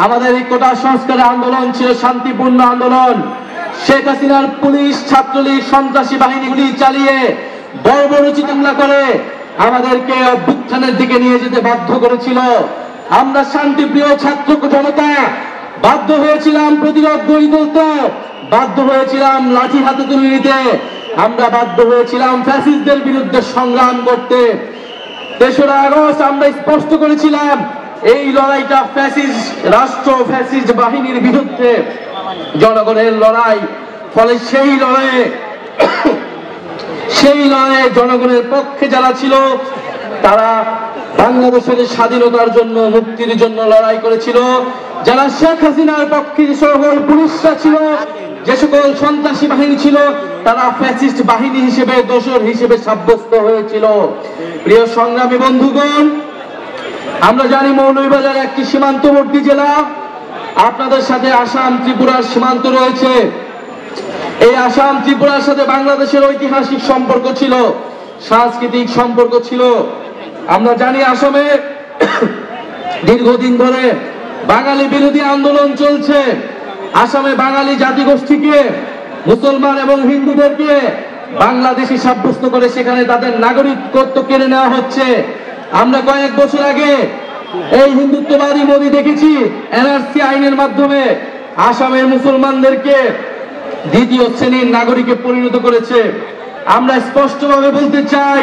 আমাদের এই কোটা সংস্কারের আন্দোলন ছিল শান্তিপূর্ণ আন্দোলন। শেখ হাসিনার পুলিশ, ছাত্রলীগ, সন্ত্রাসী বাহিনীগুলি চালিয়ে বর্বরোচিত হামলা করে আমাদেরকে অভ্যুত্থানের দিকে নিয়ে যেতে বাধ্য করেছিল। আমরা শান্তিপ্রিয় ছাত্র জনতা বাধ্য হয়েছিলাম প্রতিরোধ গড়ে তুলতে, বাধ্য হয়েছিলাম লাঠি হাতে তুলে নিতে, আমরা বাধ্য হয়েছিলাম ফ্যাসিস্টদের বিরুদ্ধে সংগ্রাম করতে। ৩রা আগস্ট আমরা স্পষ্ট করেছিলাম এই লড়াইটা ফ্যাসিস্ট রাষ্ট্র, ফ্যাসিস্ট বাহিনীর বিরুদ্ধে জনগণের লড়াই। ফলে সেই লড়াইয়ে জনগণের পক্ষে যারা ছিল তারা বাংলাদেশের স্বাধীনতার জন্য, মুক্তির জন্য লড়াই করেছিল। যারা শেখ হাসিনার পক্ষে যে সকল পুলিশরা ছিল, যে সকল সন্ত্রাসী বাহিনী ছিল, তারা ফ্যাসিস্ট বাহিনী হিসেবে, দোসর হিসেবে সাব্যস্ত হয়েছিল। প্রিয় সংগ্রামী বন্ধুগণ, আমরা জানি মৌলভীবাজার একটি সীমান্তবর্তী জেলা। আপনাদের সাথে আসাম ত্রিপুরার সীমান্ত রয়েছে। এই আসাম ত্রিপুরার সাথে বাংলাদেশের ঐতিহাসিক সম্পর্ক ছিল, সাংস্কৃতিক সম্পর্ক ছিল। আমরা জানি আসামে দীর্ঘদিন ধরে বাঙালি বিরোধী আন্দোলন চলছে। আসামে বাঙালি জাতিগোষ্ঠীকে, মুসলমান এবং হিন্দুদেরকে বাংলাদেশি সাব্যস্ত করে সেখানে তাদের নাগরিকত্ব কেড়ে নেওয়া হচ্ছে। আমরা কয়েক বছর আগে এই হিন্দুত্ববাদী মোদি দেখেছি এনআরসি আইনের মাধ্যমে আসামের মুসলমানদেরকে দ্বিতীয় শ্রেণীর নাগরিকে পরিণত করেছে। আমরা স্পষ্টভাবে বলতে চাই,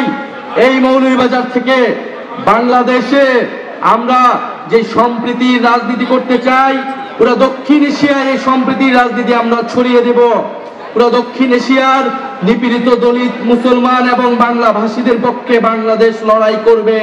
এই মৌলভীবাজার থেকে বাংলাদেশে আমরা যে সম্প্রীতির রাজনীতি করতে চাই, পুরো দক্ষিণ এশিয়ায় এই সম্প্রীতির রাজনীতি আমরা ছড়িয়ে দেব। পুরো দক্ষিণ এশিয়ার নিপীড়িত দলিত, মুসলমান এবং বাংলা ভাষীদের পক্ষে বাংলাদেশ লড়াই করবে।